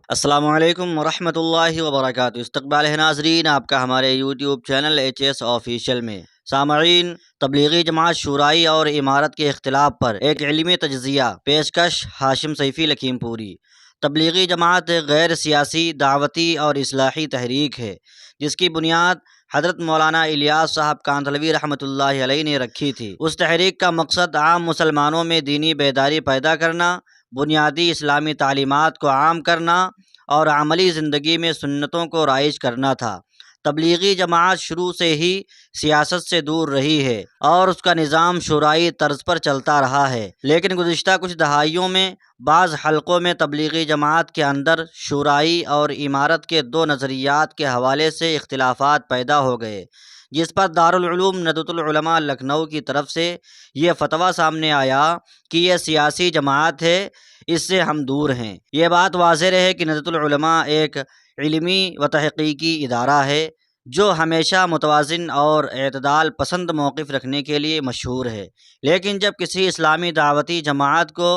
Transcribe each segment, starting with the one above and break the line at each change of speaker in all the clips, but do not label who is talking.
السلام علیکم ورحمۃ اللہ وبرکاتہ۔ استقبال ہے ناظرین آپ کا ہمارے YouTube channel H S official میں۔ سامعین، تبلیغی جماعت شورائی اور امارت کے اختلاف پر ایک علمی تجزیہ پیشکش ہاشم سیفی لکھیم پوری۔ تبلیغی جماعت ایک غیر سیاسی، دعوتی اور اصلاحی تحریک ہے جس کی بنیاد حضرت مولانا الیاس صاحب کاندھلوی رحمۃ اللہ علیہ نے رکھی تھی۔ اس تحریک کا مقصد عام مسلمانوں میں دینی بیداری پیدا کرنا، بنیادی اسلامی تعلیمات کو عام کرنا اور عملی زندگی میں سنتوں کو رائج کرنا تھا۔ تبلیغی جماعت شروع سے ہی سیاست سے دور رہی ہے اور اس کا نظام شورائی طرز پر چلتا رہا ہے، لیکن گزشتہ کچھ دہائیوں میں بعض حلقوں میں تبلیغی جماعت کے اندر شورائی اور امارت کے دو نظریات کے حوالے سے اختلافات پیدا ہو گئے، جس پر دارالعلوم ندوۃ العلماء لکھنؤ کی طرف سے یہ فتویٰ سامنے آیا کہ یہ سیاسی جماعت ہے، اس سے ہم دور ہیں۔ یہ بات واضح رہے کہ ندوۃ العلماء ایک علمی و تحقیقی ادارہ ہے جو ہمیشہ متوازن اور اعتدال پسند موقف رکھنے کے لیے مشہور ہے، لیکن جب کسی اسلامی دعوتی جماعت کو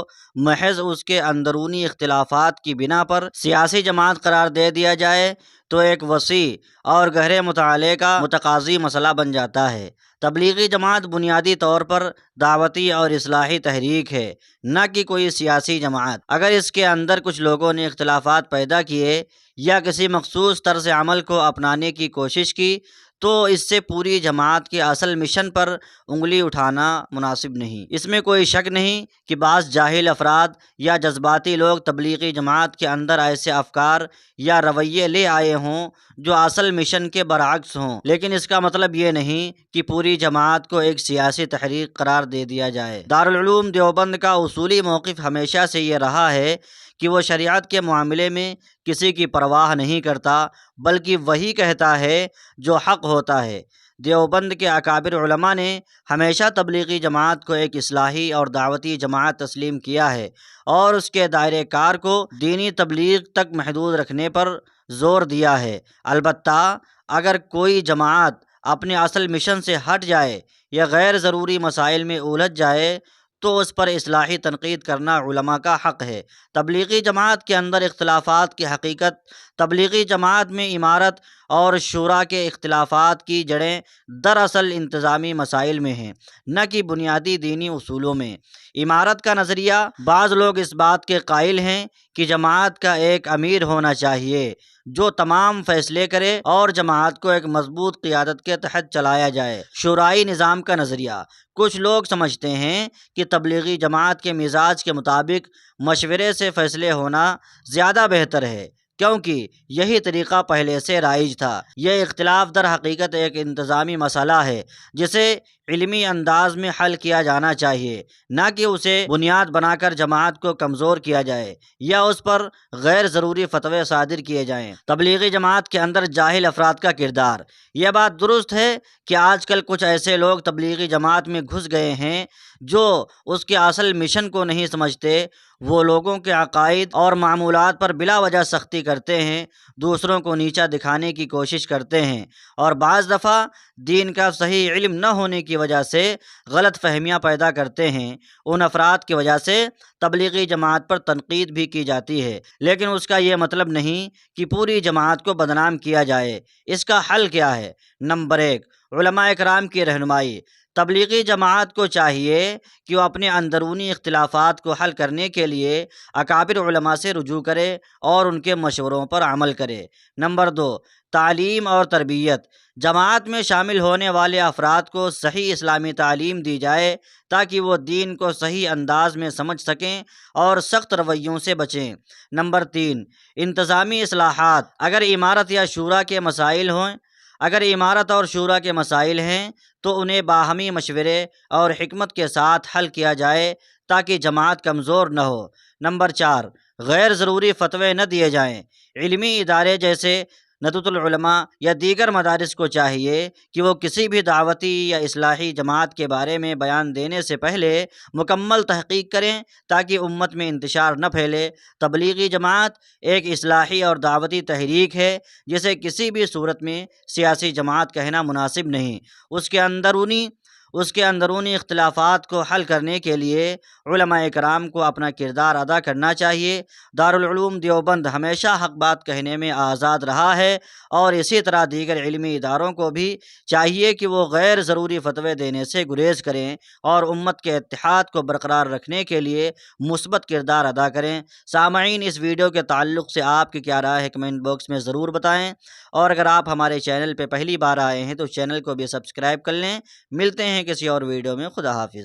محض اس کے اندرونی اختلافات کی بنا پر سیاسی جماعت قرار دے دیا جائے تو ایک وسیع اور گہرے مطالعے کا متقاضی مسئلہ بن جاتا ہے۔ تبلیغی جماعت بنیادی طور پر دعوتی اور اصلاحی تحریک ہے، نہ کہ کوئی سیاسی جماعت۔ اگر اس کے اندر کچھ لوگوں نے اختلافات پیدا کیے یا کسی مخصوص طرز عمل کو اپنانے کی کوشش کی تو اس سے پوری جماعت کے اصل مشن پر انگلی اٹھانا مناسب نہیں۔ اس میں کوئی شک نہیں کہ بعض جاہل افراد یا جذباتی لوگ تبلیغی جماعت کے اندر ایسے افکار یا رویے لے آئے ہوں جو اصل مشن کے برعکس ہوں، لیکن اس کا مطلب یہ نہیں کہ پوری جماعت کو ایک سیاسی تحریک قرار دے دیا جائے۔ دارالعلوم دیوبند کا اصولی موقف ہمیشہ سے یہ رہا ہے کہ وہ شریعت کے معاملے میں کسی کی پرواہ نہیں کرتا، بلکہ وہی کہتا ہے جو حق ہوتا ہے۔ دیوبند کے اکابر علماء نے ہمیشہ تبلیغی جماعت کو ایک اصلاحی اور دعوتی جماعت تسلیم کیا ہے اور اس کے دائرہ کار کو دینی تبلیغ تک محدود رکھنے پر زور دیا ہے۔ البتہ اگر کوئی جماعت اپنے اصل مشن سے ہٹ جائے یا غیر ضروری مسائل میں الجھ جائے تو اس پر اصلاحی تنقید کرنا علماء کا حق ہے۔ تبلیغی جماعت کے اندر اختلافات کی حقیقت۔ تبلیغی جماعت میں امارت اور شورا کے اختلافات کی جڑیں دراصل انتظامی مسائل میں ہیں، نہ کہ بنیادی دینی اصولوں میں۔ امارت کا نظریہ، بعض لوگ اس بات کے قائل ہیں کہ جماعت کا ایک امیر ہونا چاہیے جو تمام فیصلے کرے اور جماعت کو ایک مضبوط قیادت کے تحت چلایا جائے۔ شورائی نظام کا نظریہ، کچھ لوگ سمجھتے ہیں کہ تبلیغی جماعت کے مزاج کے مطابق مشورے سے فیصلے ہونا زیادہ بہتر ہے، کیونکہ یہی طریقہ پہلے سے رائج تھا۔ یہ اختلاف در حقیقت ایک انتظامی مسئلہ ہے جسے علمی انداز میں حل کیا جانا چاہیے، نہ کہ اسے بنیاد بنا کر جماعت کو کمزور کیا جائے یا اس پر غیر ضروری فتوے صادر کیے جائیں۔ تبلیغی جماعت کے اندر جاہل افراد کا کردار۔ یہ بات درست ہے کہ آج کل کچھ ایسے لوگ تبلیغی جماعت میں گھس گئے ہیں جو اس کے اصل مشن کو نہیں سمجھتے۔ وہ لوگوں کے عقائد اور معمولات پر بلا وجہ سختی کرتے ہیں، دوسروں کو نیچا دکھانے کی کوشش کرتے ہیں اور بعض دفعہ دین کا صحیح علم نہ ہونے کی وجہ سے غلط فہمیاں پیدا کرتے ہیں۔ ان افراد کی وجہ سے تبلیغی جماعت پر تنقید بھی کی جاتی ہے، لیکن اس کا یہ مطلب نہیں کہ پوری جماعت کو بدنام کیا جائے۔ اس کا حل کیا ہے؟ نمبر 1، علماء اکرام کی رہنمائی۔ تبلیغی جماعت کو چاہیے کہ وہ اپنے اندرونی اختلافات کو حل کرنے کے لیے اکابر علماء سے رجوع کرے اور ان کے مشوروں پر عمل کرے۔ نمبر 2، تعلیم اور تربیت۔ جماعت میں شامل ہونے والے افراد کو صحیح اسلامی تعلیم دی جائے تاکہ وہ دین کو صحیح انداز میں سمجھ سکیں اور سخت رویوں سے بچیں۔ نمبر 3، انتظامی اصلاحات۔ اگر امارت یا شورا کے مسائل ہوں اگر امارت اور شورا کے مسائل ہیں تو انہیں باہمی مشورے اور حکمت کے ساتھ حل کیا جائے تاکہ جماعت کمزور نہ ہو۔ نمبر 4، غیر ضروری فتوے نہ دیے جائیں۔ علمی ادارے جیسے ندوۃ العلماء یا دیگر مدارس کو چاہیے کہ وہ کسی بھی دعوتی یا اصلاحی جماعت کے بارے میں بیان دینے سے پہلے مکمل تحقیق کریں تاکہ امت میں انتشار نہ پھیلے۔ تبلیغی جماعت ایک اصلاحی اور دعوتی تحریک ہے جسے کسی بھی صورت میں سیاسی جماعت کہنا مناسب نہیں۔ اس کے اندرونی اس کے اندرونی اختلافات کو حل کرنے کے لیے علماء کرام کو اپنا کردار ادا کرنا چاہیے۔ دارالعلوم دیوبند ہمیشہ حق بات کہنے میں آزاد رہا ہے، اور اسی طرح دیگر علمی اداروں کو بھی چاہیے کہ وہ غیر ضروری فتوے دینے سے گریز کریں اور امت کے اتحاد کو برقرار رکھنے کے لیے مثبت کردار ادا کریں۔ سامعین، اس ویڈیو کے تعلق سے آپ کی کیا رائے ہے کمنٹ باکس میں ضرور بتائیں، اور اگر آپ ہمارے چینل پہ پہلی بار آئے ہیں تو چینل کو بھی سبسکرائب کر لیں۔ ملتے ہیں کسی اور ویڈیو میں۔ خدا حافظ۔